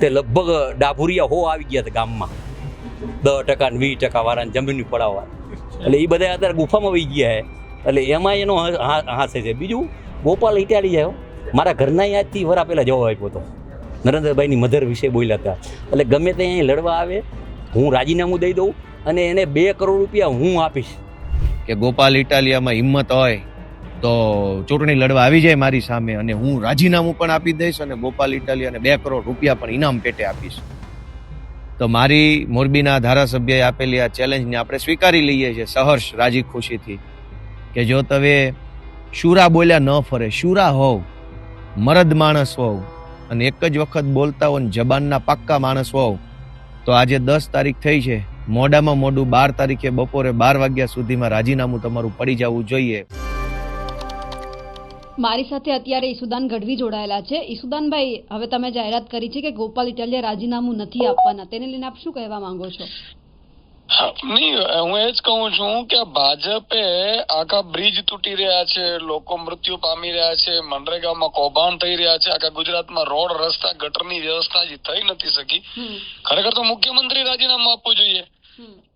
તે લગભગ ડાભુરિયા હો આવી ગયા હતા ગામમાં, 10% ને 20% વાળાને જમીન પડાવવા. એટલે એ બધા અત્યારે ગુફામાં વહી ગયા છે. એટલે એમાં એનો હાસે છે. બીજું ગોપાલ ઇટાલિયા મારા ઘરના યાદથી વરા પહેલાં જવાબ આપ્યો હતો, નરેન્દ્રભાઈની મધર વિશે બોલ્યા હતા. એટલે ગમે તે અહીં લડવા આવે હું રાજીનામું દઈ દઉં અને એને 2 કરોડ રૂપિયા હું આપીશ. કે ગોપાલ ઇટાલિયામાં હિંમત હોય તો ચૂંટણી લડવા આવી જાય મારી સામે અને હું રાજીનામું પણ આપી દઈશ અને ગોપાલ ઇટાલિયાને 2 કરોડ રૂપિયા પણ ઇનામ પેટે આપીશ. તો મારી મોરબીના ધારાસભ્યએ આપેલી આ ચેલેન્જને આપણે સ્વીકારી લઈએ છીએ સહર્ષ રાજી ખુશીથી કે જો તમે શુરા બોલ્યા ન ફરે, શુરા હોવ, મરદ માણસ હોવ અને એક જ વખત બોલતા હો ને જબાનના પાક્કા માણસ હોવ તો આજે 10 તારીખ થઈ છે, મોડામાં મોડું 12 તારીખે બપોરે 12 વાગ્યા સુધીમાં રાજીનામું તમારું પડી જવું જોઈએ. મારી સાથે અત્યારે ઈસુદાન ગઢવી જોડાયેલા છે. ઈસુદાનભાઈ, હવે તમે જાહેરાત કરી છે કે ગોપાલ ઇટાલિયા રાજીનામું નથી આપવાના, તેને લઈને આપ શું કહેવા માંગો છો? નહીં, હું એ જ કહું છું કે ભાજપે આખા બ્રિજ તૂટી રહ્યા છે, લોકો મૃત્યુ પામી રહ્યા છે, મનરેગામાં કૌભાંડ થઈ રહ્યા છે, આખા ગુજરાતમાં રોડ રસ્તા ગટરની વ્યવસ્થા હજી થઈ નથી શકી. ખરેખર તો મુખ્યમંત્રી રાજીનામું આપવું જોઈએ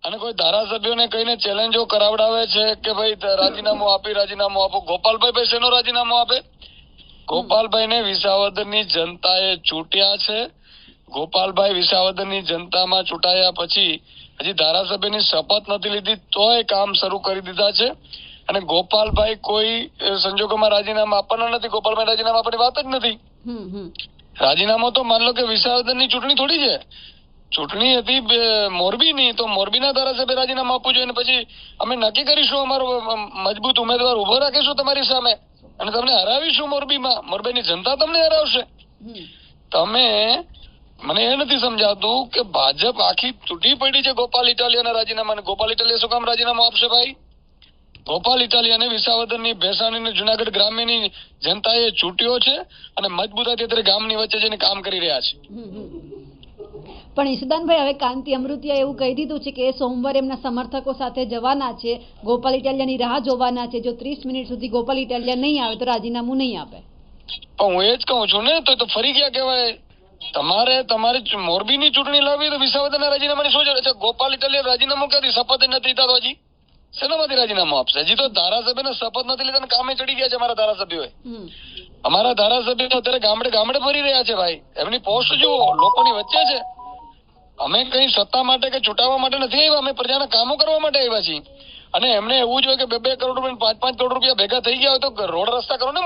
અને કોઈ ધારાસભ્યોને કહીને ચેલેન્જો કરાવડાવે છે કે ભાઈ રાજીનામું આપો. ગોપાલભાઈ ભાઈ શેનો રાજીનામું આપે? ગોપાલભાઈને વિસાવદરની જનતાએ ચૂંટ્યા છે. ગોપાલભાઈ વિસાવદરની જનતામાં ચૂંટાયા પછી હજી ધારાસભ્યની શપથ નથી લીધી તોય કામ શરૂ કરી દીધા છે અને ગોપાલભાઈ કોઈ સંજોગોમાં રાજીનામા આપવાના નથી. ગોપાલભાઈ રાજીનામા આપવાની વાત જ નથી. રાજીનામું તો માન લો કે વિસાવદરની ચૂંટણી થોડી છે, ચૂંટણી હતી મોરબીની, તો મોરબીના ધારાસભ્ય રાજીનામું આપવું જોઈએ અને પછી અમે નક્કી કરીશું, અમારો મજબૂત ઉમેદવાર ઉભો રાખીશું તમારી સામે અને તમને હરાવીશું મોરબીમાં. મોરબીની જનતા તમને હરાવશે. તમે મને એ નથી સમજાતું કે ભાજપ આખી તૂટી પડી છે ગોપાલ ઇટાલિયાના રાજીનામાને. ગોપાલ ઇટાલિયા શું કામ રાજીનામું આપશે ભાઈ? ગોપાલ ઇટાલિયાને વિસાવદરની, ભેસાણીની, જુનાગઢ ગ્રામ્યની જનતાએ ચૂંટ્યો છે અને મજબૂતાથી અત્યારે ગામની વચ્ચે જઈને કામ કરી રહ્યા છે. પણ ઈસુદાનભાઈ, હવે કાંતિ અમૃતિયા એવું કહી દીધું છે કે એ સોમવારે એમના સમર્થકો સાથે જવાના છે, ગોપાલ ઇટાલિયાની રાહ જોવાના છે. જો 30 મિનિટ સુધી ગોપાલ ઇટાલિયા નહીં આવે તો રાજીનામું નહીં આપે. પણ હું એ જ કહું છું ને, તો ફરી ક્યાં કહેવાય? તમારી મોરબીની ચૂંટણી લાવી તો વિસાવદરના રાજીનામાની શું જરૂર છે? ગોપાલ ઇટાલિયા રાજીનામું ક્યાંથી? શપથ નથી લીધા તો હજી શેનામાંથી રાજીનામું આપશે? હજી તો ધારાસભ્યને શપથ નથી લીધા અને કામે ચડી ગયા છે અમારા ધારાસભ્યોએ. અમારા ધારાસભ્યો અત્યારે ગામડે ગામડે ફરી રહ્યા છે ભાઈ. એમની પોસ્ટ જુઓ, લોકોની વચ્ચે છે. અમે કઈ સત્તા માટે કે ચૂંટાવવા માટે નથી આવ્યા, અમે પ્રજાના કામો કરવા માટે આવ્યા છીએ. અને એમને એવું જ હોય કે 2 કરોડ રૂપિયા 5 કરોડ રૂપિયા ભેગા થઈ ગયા હોય તો રોડ રસ્તા કરો ને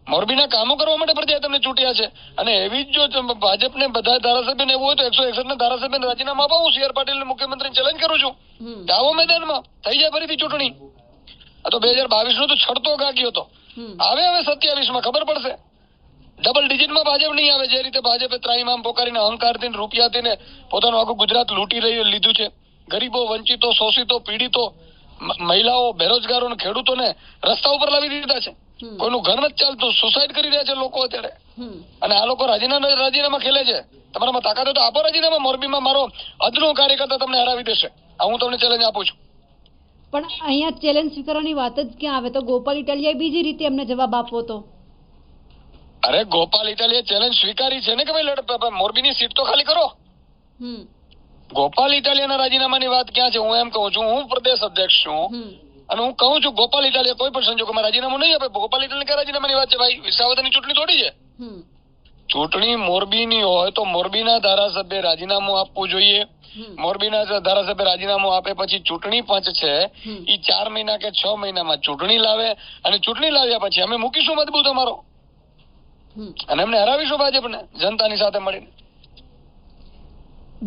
મોરબીના કામો કરવા માટે પ્રજાએ તમને ચૂંટ્યા છે. અને એવી જ જો ભાજપને બધા ધારાસભ્યોને એવું હોય તો 161 ના ધારાસભ્યને રાજીનામા આપો. હું CR પાટીલ મુખ્યમંત્રીને ચેલેન્જ કરું છું, આવો મેદાનમાં થઈ જાય ફરીથી ચૂંટણી. આ તો 2022 નો તો છડતો ગાગ્યો હતો, આવે હવે 27માં ખબર પડશે. ડબલ ડિજિટમાં ભાજપ નહીં આવે. જે રીતે ભાજપે ત્રાહિમામ પોકારીને અહંકારથી, રૂપિયાથી ને પોતાનું આખું ગુજરાત લૂંટી લીધું છે. ગરીબો, વંચિતો, શોષિતો, પીડિતો, મહિલાઓ, બેરોજગારો, ખેડૂતોને રસ્તા ઉપર લાવી દીધા છે. કોઈનું ઘર નથી ચાલતું, સુસાઇડ કરી રહ્યા છે લોકો અત્યારે. અને આ લોકો રાજીનામા ખેલે છે. તમારામાં તાકાત હોય તો આપો રાજીનામા. મોરબીમાં મારો અદનો કાર્યકર્તા તમને હરાવી દેશે. આ હું તમને ચેલેન્જ આપું છું. પણ અહીંયા ચેલેન્જ સ્વીકારવાની વાત જ ક્યાં આવે? તો ગોપાલ ઇટાલિયાએ બીજી રીતે એમને જવાબ આપવો તો. અરે ગોપાલ ઇટાલિયા ચેલેન્જ સ્વીકારી છે ને કે ભાઈ મોરબીની સીટ તો ખાલી કરો. ગોપાલ ઇટાલિયાના રાજીનામાની વાત ક્યાં છે? હું એમ કહું છું, હું પ્રદેશ અધ્યક્ષ છું અને હું કહું છું ગોપાલ ઇટાલિયા કોઈ પણ સંજોગોમાં રાજીનામું નહીં આપે. ગોપાલ ઇટાલિયા ક્યાં રાજીનામાની વાત છે ભાઈ? વિસાવદરની ચૂંટણી થોડી છે. ચૂંટણી મોરબીની હોય તો મોરબીના ધારાસભ્ય રાજીનામું આપવું જોઈએ. મોરબીના ધારાસભ્ય રાજીનામું આપે પછી ચૂંટણી પંચ છે એ 4 મહિના કે 6 મહિનામાં ચૂંટણી લાવે અને ચૂંટણી લાવ્યા પછી અમે મૂકીશું મજબૂત અમારો અને એમને હરાવીશું ભાજપને જનતાની સાથે મળીને.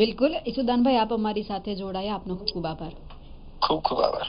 બિલકુલ ઈસુદાનભાઈ, આપ અમારી સાથે જોડાયા, આપનો ખૂબ ખૂબ આભાર. ખૂબ ખૂબ આભાર.